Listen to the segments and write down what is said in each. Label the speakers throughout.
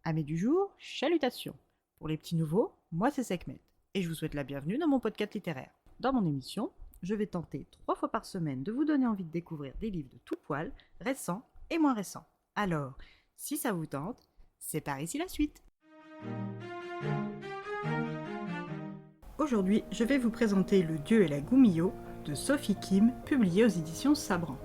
Speaker 1: Amis du jour, chalutations. Pour les petits nouveaux, moi c'est Sekhmet et je vous souhaite la bienvenue dans mon podcast littéraire. Dans mon émission, je vais tenter 3 fois par semaine de vous donner envie de découvrir des livres de tout poil, récents et moins récents. Alors, si ça vous tente, c'est par ici la suite. Aujourd'hui, je vais vous présenter Le Dieu et la Goumillot de Sophie Kim, publié aux éditions Sabran.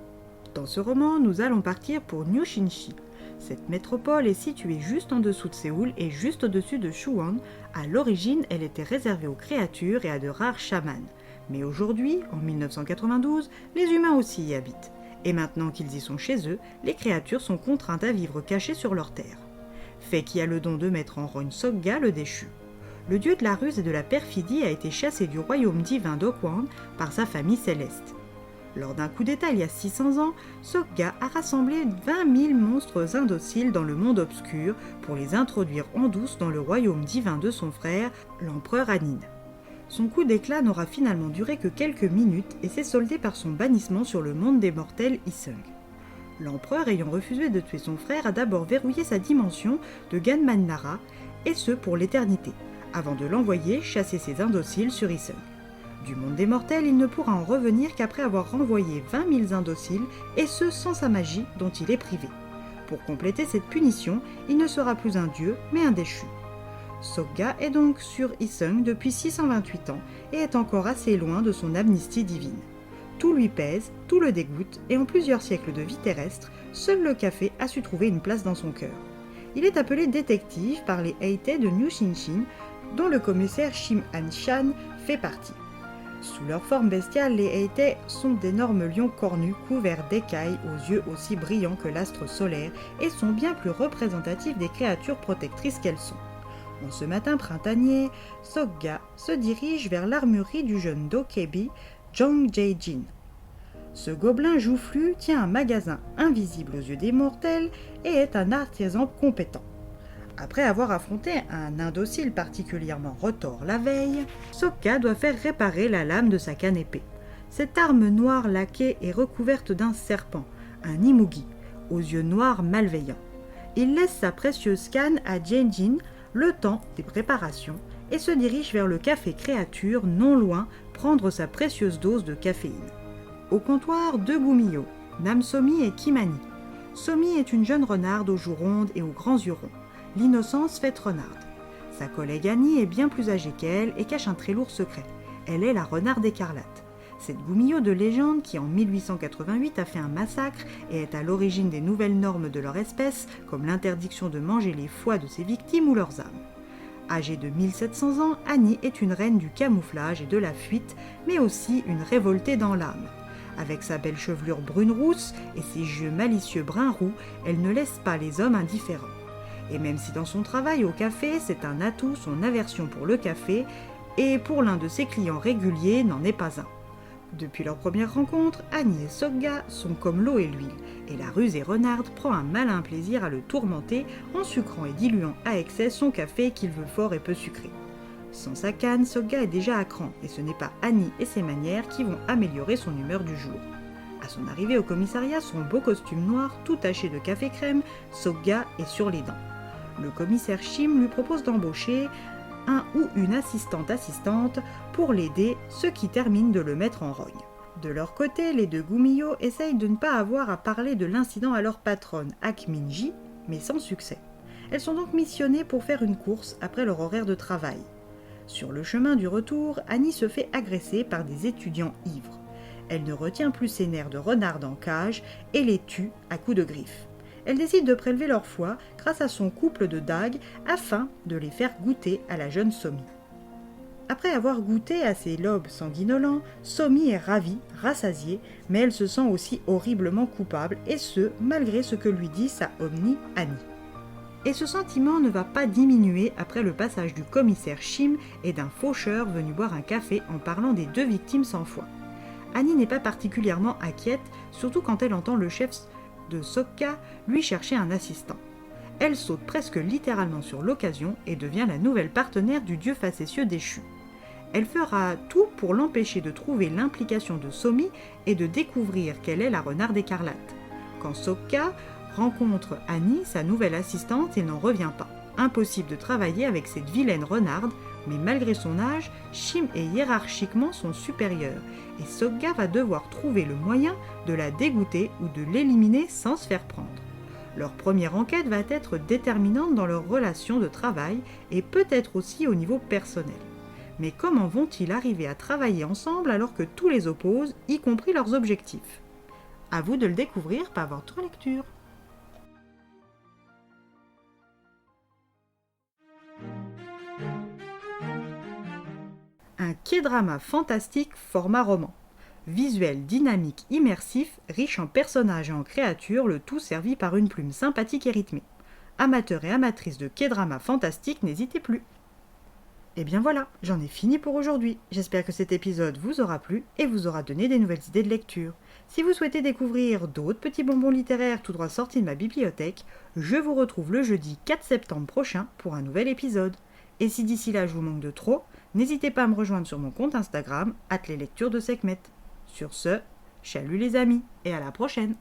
Speaker 1: Dans ce roman, nous allons partir pour New Shinchi. Cette métropole est située juste en dessous de Séoul et juste au-dessus de Suwon. À l'origine, elle était réservée aux créatures et à de rares chamans. Mais aujourd'hui, en 1992, les humains aussi y habitent. Et maintenant qu'ils y sont chez eux, les créatures sont contraintes à vivre cachées sur leur terre. Fait qui a le don de mettre en rogne Sokga le déchu. Le dieu de la ruse et de la perfidie a été chassé du royaume divin d'Okwang par sa famille céleste. Lors d'un coup d'état il y a 600 ans, Sokga a rassemblé 20 000 monstres indociles dans le monde obscur pour les introduire en douce dans le royaume divin de son frère, l'empereur Anin. Son coup d'éclat n'aura finalement duré que quelques minutes et s'est soldé par son bannissement sur le monde des mortels Isung. L'empereur ayant refusé de tuer son frère a d'abord verrouillé sa dimension de Ganmannara, et ce pour l'éternité, avant de l'envoyer chasser ses indociles sur Isung. Du monde des mortels, il ne pourra en revenir qu'après avoir renvoyé 20 000 indociles, et ce sans sa magie dont il est privé. Pour compléter cette punition, il ne sera plus un dieu, mais un déchu. Sokga est donc sur Isung depuis 628 ans, et est encore assez loin de son amnistie divine. Tout lui pèse, tout le dégoûte, et en plusieurs siècles de vie terrestre, seul le café a su trouver une place dans son cœur. Il est appelé détective par les Heite de New Shinshin, dont le commissaire Shim Han-chan fait partie. Sous leur forme bestiale, les Heite sont d'énormes lions cornus couverts d'écailles aux yeux aussi brillants que l'astre solaire et sont bien plus représentatifs des créatures protectrices qu'elles sont. En ce matin printanier, Sokga se dirige vers l'armurerie du jeune dokebi, Jang Jae-jin. Ce gobelin joufflu tient un magasin invisible aux yeux des mortels et est un artisan compétent. Après avoir affronté un indocile particulièrement retors la veille, Sokga doit faire réparer la lame de sa canne épée. Cette arme noire laquée est recouverte d'un serpent, un imugi, aux yeux noirs malveillants. Il laisse sa précieuse canne à Jae-jin le temps des préparations et se dirige vers le café créature non loin prendre sa précieuse dose de caféine. Au comptoir, 2 goumillots, Nam-somi et Kimani. Somi est une jeune renarde aux joues rondes et aux grands yeux ronds. L'innocence faite renarde. Sa collègue Annie est bien plus âgée qu'elle et cache un très lourd secret. Elle est la renarde écarlate. Cette goumillot de légende qui en 1888 a fait un massacre et est à l'origine des nouvelles normes de leur espèce, comme l'interdiction de manger les foies de ses victimes ou leurs âmes. Âgée de 1700 ans, Annie est une reine du camouflage et de la fuite, mais aussi une révoltée dans l'âme. Avec sa belle chevelure brune-rousse et ses yeux malicieux brun-roux, elle ne laisse pas les hommes indifférents. Et même si dans son travail au café, c'est un atout, son aversion pour le café, et pour l'un de ses clients réguliers, n'en est pas un. Depuis leur première rencontre, Annie et Sokga sont comme l'eau et l'huile, et la rusée renarde prend un malin plaisir à le tourmenter en sucrant et diluant à excès son café qu'il veut fort et peu sucré. Sans sa canne, Sokga est déjà à cran, et ce n'est pas Annie et ses manières qui vont améliorer son humeur du jour. À son arrivée au commissariat, son beau costume noir, tout taché de café crème, Sokga est sur les dents. Le commissaire Shim lui propose d'embaucher un ou une assistante pour l'aider, ce qui termine de le mettre en rogne. De leur côté, les 2 goumillots essayent de ne pas avoir à parler de l'incident à leur patronne, Akminji, mais sans succès. Elles sont donc missionnées pour faire une course après leur horaire de travail. Sur le chemin du retour, Annie se fait agresser par des étudiants ivres. Elle ne retient plus ses nerfs de renarde en cage et les tue à coups de griffes. Elle décide de prélever leur foie grâce à son couple de dagues afin de les faire goûter à la jeune Somi. Après avoir goûté à ses lobes sanguinolents, Somi est ravie, rassasiée, mais elle se sent aussi horriblement coupable, et ce, malgré ce que lui dit sa Omni Annie. Et ce sentiment ne va pas diminuer après le passage du commissaire Shim et d'un faucheur venu boire un café en parlant des 2 victimes sans foi. Annie n'est pas particulièrement inquiète, surtout quand elle entend le chef de Sokga lui chercher un assistant. Elle saute presque littéralement sur l'occasion et devient la nouvelle partenaire du dieu facétieux déchu. Elle fera tout pour l'empêcher de trouver l'implication de Somi et de découvrir qu'elle est la renarde écarlate. Quand Sokga rencontre Annie, sa nouvelle assistante, il n'en revient pas. Impossible de travailler avec cette vilaine renarde, mais malgré son âge, Shim est hiérarchiquement son supérieur, et Sokka va devoir trouver le moyen de la dégoûter ou de l'éliminer sans se faire prendre. Leur première enquête va être déterminante dans leur relation de travail et peut-être aussi au niveau personnel. Mais comment vont-ils arriver à travailler ensemble alors que tout les oppose, y compris leurs objectifs? À vous de le découvrir par votre lecture. Un K-drama fantastique format roman. Visuel, dynamique, immersif, riche en personnages et en créatures, le tout servi par une plume sympathique et rythmée. Amateurs et amatrices de K-drama fantastique, n'hésitez plus. Et bien voilà, j'en ai fini pour aujourd'hui. J'espère que cet épisode vous aura plu et vous aura donné des nouvelles idées de lecture. Si vous souhaitez découvrir d'autres petits bonbons littéraires tout droit sortis de ma bibliothèque, je vous retrouve le jeudi 4 septembre prochain pour un nouvel épisode. Et si d'ici là je vous manque de trop, n'hésitez pas à me rejoindre sur mon compte Instagram, @leslecturesdesekhmet. Sur ce, chalut les amis, et à la prochaine!